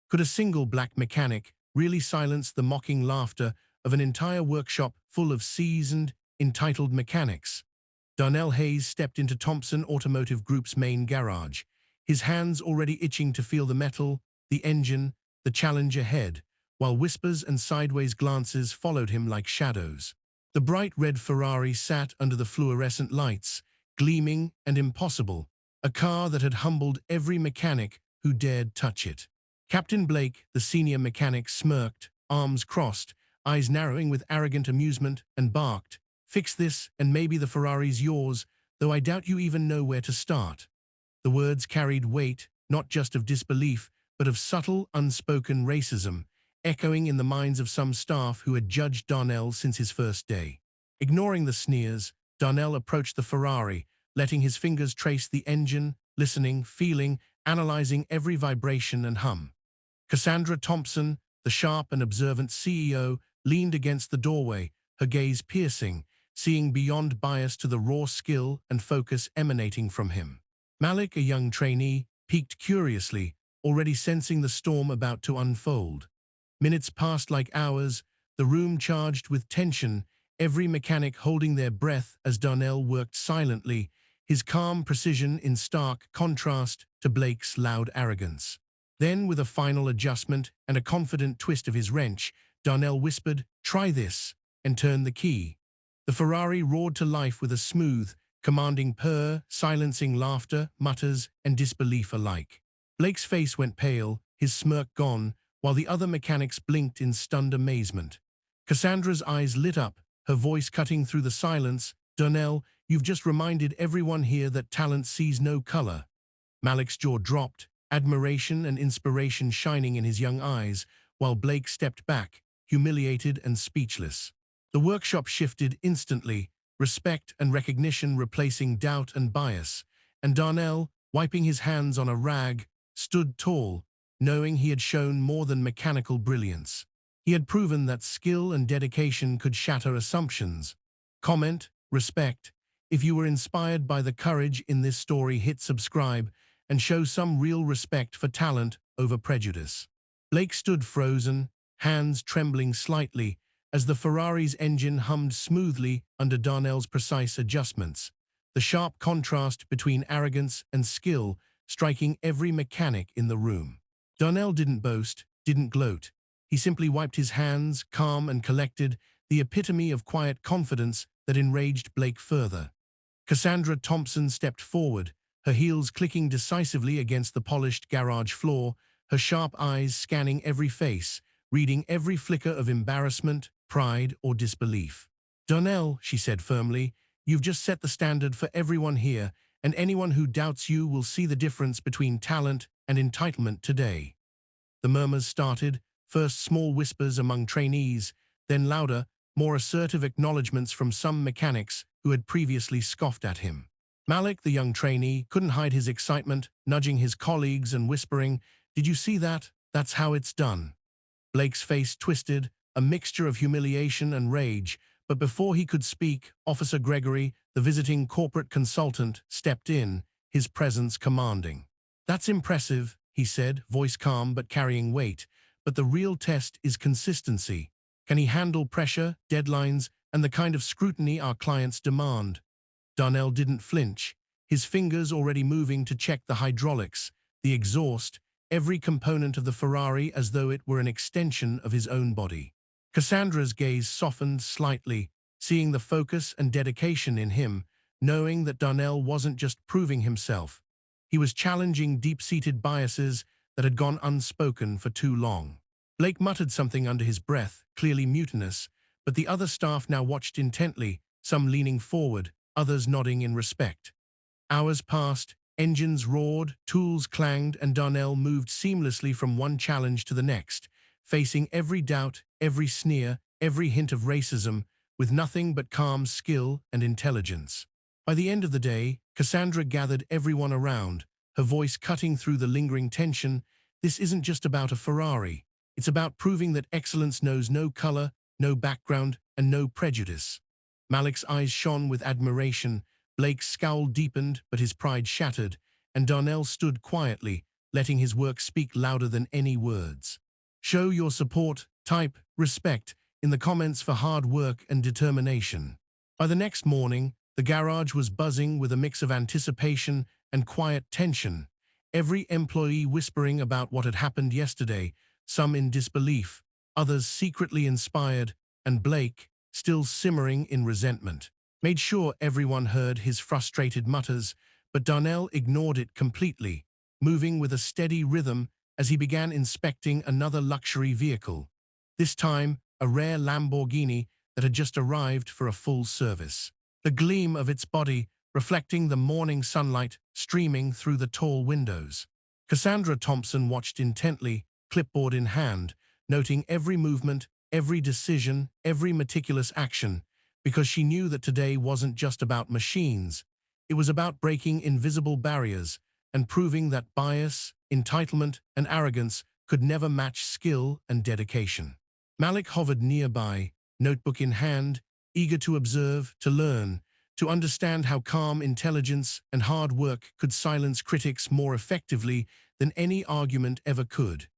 Could a single black mechanic really silence the mocking laughter of an entire workshop full of seasoned, entitled mechanics? Darnell Hayes stepped into Thompson Automotive Group's main garage, his hands already itching to feel the metal, the engine, the challenge ahead, while whispers and sideways glances followed him like shadows. The bright red Ferrari sat under the fluorescent lights, gleaming and impossible, a car that had humbled every mechanic who dared touch it. Captain Blake, the senior mechanic, smirked, arms crossed, eyes narrowing with arrogant amusement, and barked, "Fix this, and maybe the Ferrari's yours, though I doubt you even know where to start." The words carried weight, not just of disbelief, but of subtle, unspoken racism, echoing in the minds of some staff who had judged Darnell since his first day. Ignoring the sneers, Darnell approached the Ferrari, letting his fingers trace the engine, listening, feeling, analyzing every vibration and hum. Cassandra Thompson, the sharp and observant CEO, leaned against the doorway, her gaze piercing, seeing beyond bias to the raw skill and focus emanating from him. Malik, a young trainee, peeked curiously, already sensing the storm about to unfold. Minutes passed like hours, the room charged with tension, every mechanic holding their breath as Darnell worked silently, his calm precision in stark contrast to Blake's loud arrogance. Then, with a final adjustment and a confident twist of his wrench, Darnell whispered, "Try this," and turned the key. The Ferrari roared to life with a smooth, commanding purr, silencing laughter, mutters, and disbelief alike. Blake's face went pale, his smirk gone, while the other mechanics blinked in stunned amazement. Cassandra's eyes lit up, her voice cutting through the silence. "Darnell, you've just reminded everyone here that talent sees no color." Malik's jaw dropped, admiration and inspiration shining in his young eyes, while Blake stepped back, humiliated and speechless. The workshop shifted instantly, respect and recognition replacing doubt and bias, and Darnell, wiping his hands on a rag, stood tall, knowing he had shown more than mechanical brilliance. He had proven that skill and dedication could shatter assumptions. Comment, respect. If you were inspired by the courage in this story, hit subscribe and show some real respect for talent over prejudice. Blake stood frozen, hands trembling slightly, as the Ferrari's engine hummed smoothly under Darnell's precise adjustments, the sharp contrast between arrogance and skill striking every mechanic in the room. Darnell didn't boast, didn't gloat. He simply wiped his hands, calm and collected, the epitome of quiet confidence that enraged Blake further. Cassandra Thompson stepped forward, her heels clicking decisively against the polished garage floor, her sharp eyes scanning every face, reading every flicker of embarrassment, pride, or disbelief. "Darnell," she said firmly, "you've just set the standard for everyone here, and anyone who doubts you will see the difference between talent and entitlement today." The murmurs started, first small whispers among trainees, then louder, more assertive acknowledgments from some mechanics who had previously scoffed at him. Malik, the young trainee, couldn't hide his excitement, nudging his colleagues and whispering, "Did you see that? That's how it's done." Blake's face twisted, a mixture of humiliation and rage, but before he could speak, Officer Gregory, the visiting corporate consultant, stepped in, his presence commanding. "That's impressive," he said, voice calm but carrying weight, "but the real test is consistency. Can he handle pressure, deadlines, and the kind of scrutiny our clients demand?" Darnell didn't flinch, his fingers already moving to check the hydraulics, the exhaust, every component of the Ferrari as though it were an extension of his own body. Cassandra's gaze softened slightly, seeing the focus and dedication in him, knowing that Darnell wasn't just proving himself. He was challenging deep-seated biases that had gone unspoken for too long. Blake muttered something under his breath, clearly mutinous, but the other staff now watched intently, some leaning forward, others nodding in respect. Hours passed, engines roared, tools clanged, and Darnell moved seamlessly from one challenge to the next, facing every doubt, every sneer, every hint of racism, with nothing but calm skill and intelligence. By the end of the day, Cassandra gathered everyone around, her voice cutting through the lingering tension. "This isn't just about a Ferrari. It's about proving that excellence knows no color, no background, and no prejudice." Malik's eyes shone with admiration, Blake's scowl deepened but his pride shattered, and Darnell stood quietly, letting his work speak louder than any words. Show your support, type respect in the comments for hard work and determination. By the next morning, the garage was buzzing with a mix of anticipation and quiet tension, every employee whispering about what had happened yesterday, some in disbelief, others secretly inspired, and Blake, still simmering in resentment, made sure everyone heard his frustrated mutters, but Darnell ignored it completely, moving with a steady rhythm as he began inspecting another luxury vehicle, this time a rare Lamborghini that had just arrived for a full service. The gleam of its body reflecting the morning sunlight streaming through the tall windows. Cassandra Thompson watched intently, clipboard in hand, noting every movement, every decision, every meticulous action, because she knew that today wasn't just about machines. It was about breaking invisible barriers and proving that bias, entitlement, and arrogance could never match skill and dedication. Malik hovered nearby, notebook in hand, eager to observe, to learn, to understand how calm intelligence and hard work could silence critics more effectively than any argument ever could.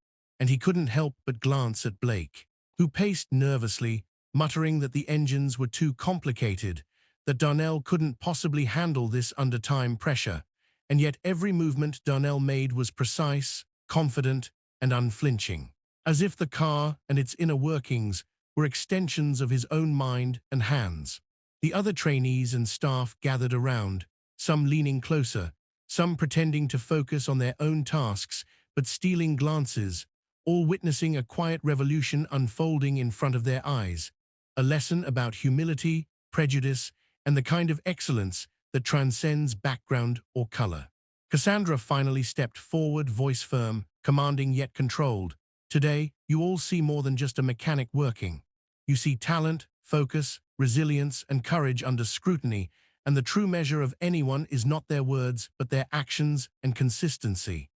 And he couldn't help but glance at Blake, who paced nervously, muttering that the engines were too complicated, that Darnell couldn't possibly handle this under time pressure, and yet every movement Darnell made was precise, confident, and unflinching, as if the car and its inner workings were extensions of his own mind and hands. The other trainees and staff gathered around, some leaning closer, some pretending to focus on their own tasks, but stealing glances, all witnessing a quiet revolution unfolding in front of their eyes, a lesson about humility, prejudice, and the kind of excellence that transcends background or color. Cassandra finally stepped forward, voice firm, commanding yet controlled. Today, you all see more than just a mechanic working. You see talent, focus, resilience, and courage under scrutiny, and the true measure of anyone is not their words, but their actions and consistency.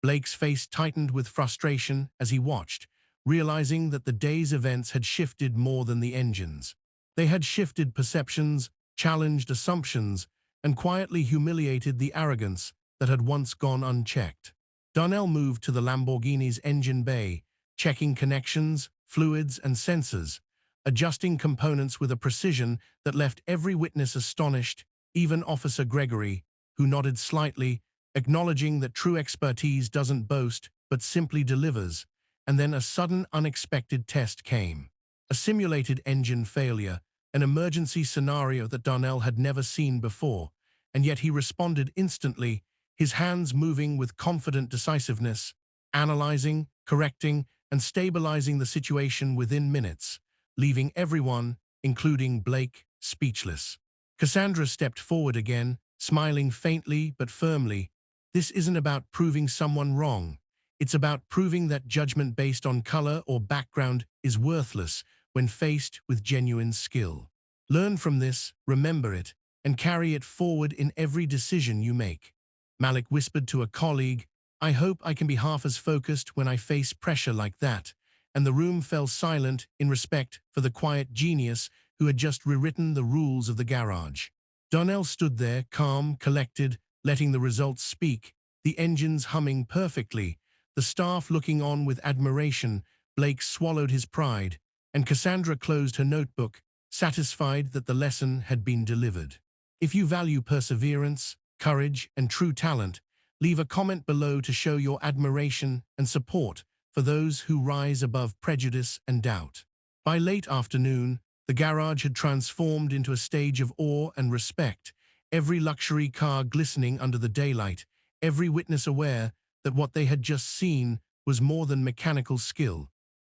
Blake's face tightened with frustration as he watched, realizing that the day's events had shifted more than the engines. They had shifted perceptions, challenged assumptions, and quietly humiliated the arrogance that had once gone unchecked. Darnell moved to the Lamborghini's engine bay, checking connections, fluids, and sensors, adjusting components with a precision that left every witness astonished, even Officer Gregory, who nodded slightly, acknowledging that true expertise doesn't boast, but simply delivers. And then a sudden, unexpected test came. A simulated engine failure, an emergency scenario that Darnell had never seen before, and yet he responded instantly, his hands moving with confident decisiveness, analyzing, correcting, and stabilizing the situation within minutes, leaving everyone, including Blake, speechless. Cassandra stepped forward again, smiling faintly but firmly. This isn't about proving someone wrong. It's about proving that judgment based on color or background is worthless when faced with genuine skill. Learn from this, remember it, and carry it forward in every decision you make. Malik whispered to a colleague, I hope I can be half as focused when I face pressure like that, and the room fell silent in respect for the quiet genius who had just rewritten the rules of the garage. Darnell stood there, calm, collected, letting the results speak, the engines humming perfectly, the staff looking on with admiration. Blake swallowed his pride, and Cassandra closed her notebook, satisfied that the lesson had been delivered. If you value perseverance, courage, and true talent, leave a comment below to show your admiration and support for those who rise above prejudice and doubt. By late afternoon, the garage had transformed into a stage of awe and respect, every luxury car glistening under the daylight, every witness aware that what they had just seen was more than mechanical skill.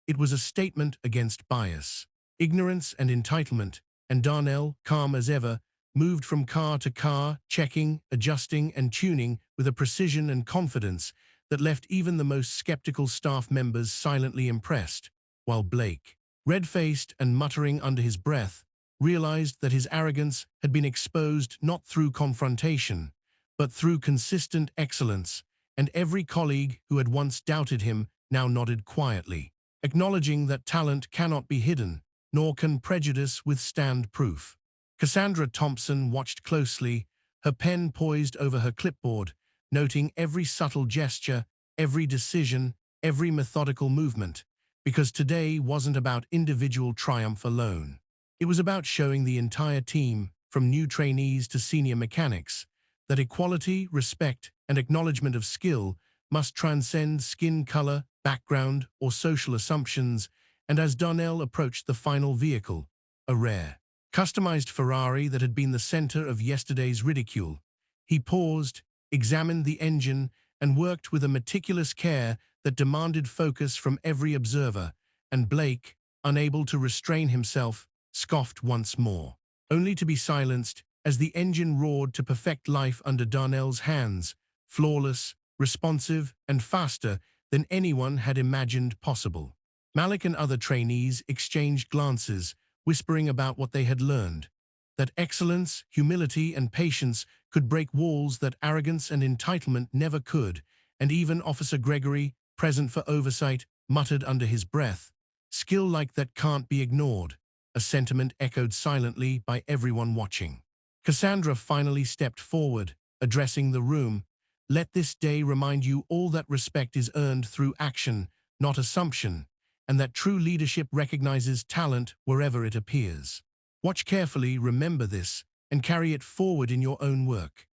It was a statement against bias, ignorance, and entitlement, and Darnell, calm as ever, moved from car to car, checking, adjusting, and tuning with a precision and confidence that left even the most skeptical staff members silently impressed, while Blake, red-faced and muttering under his breath, realized that his arrogance had been exposed not through confrontation, but through consistent excellence, and every colleague who had once doubted him now nodded quietly, acknowledging that talent cannot be hidden, nor can prejudice withstand proof. Cassandra Thompson watched closely, her pen poised over her clipboard, noting every subtle gesture, every decision, every methodical movement, because today wasn't about individual triumph alone. It was about showing the entire team, from new trainees to senior mechanics, that equality, respect, and acknowledgement of skill must transcend skin color, background, or social assumptions. And as Darnell approached the final vehicle, a rare, customized Ferrari that had been the center of yesterday's ridicule, he paused, examined the engine, and worked with a meticulous care that demanded focus from every observer, and Blake, unable to restrain himself, scoffed once more, only to be silenced as the engine roared to perfect life under Darnell's hands, flawless, responsive, and faster than anyone had imagined possible. Malik and other trainees exchanged glances, whispering about what they had learned, that excellence, humility, and patience could break walls that arrogance and entitlement never could, and even Officer Gregory, present for oversight, muttered under his breath, "Skill like that can't be ignored," a sentiment echoed silently by everyone watching. Cassandra finally stepped forward, addressing the room. "Let this day remind you all that respect is earned through action, not assumption, and that true leadership recognizes talent wherever it appears. Watch carefully, remember this, and carry it forward in your own work."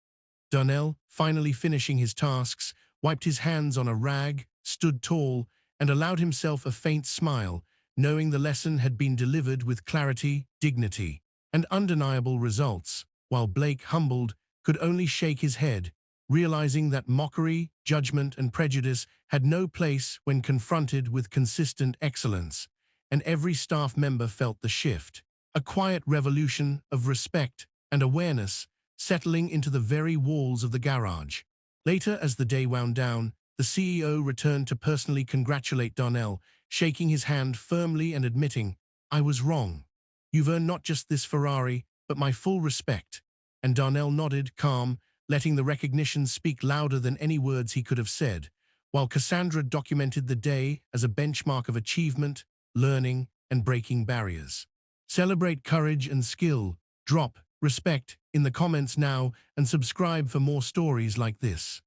Darnell, finally finishing his tasks, wiped his hands on a rag, stood tall, and allowed himself a faint smile, knowing the lesson had been delivered with clarity, dignity, and undeniable results, while Blake, humbled, could only shake his head, realizing that mockery, judgment, and prejudice had no place when confronted with consistent excellence, and every staff member felt the shift, a quiet revolution of respect and awareness settling into the very walls of the garage. Later, as the day wound down, the CEO returned to personally congratulate Darnell, shaking his hand firmly and admitting, "I was wrong. You've earned not just this Ferrari, but my full respect." And Darnell nodded, calm, letting the recognition speak louder than any words he could have said, while Cassandra documented the day as a benchmark of achievement, learning, and breaking barriers. Celebrate courage and skill, drop respect in the comments now, and subscribe for more stories like this.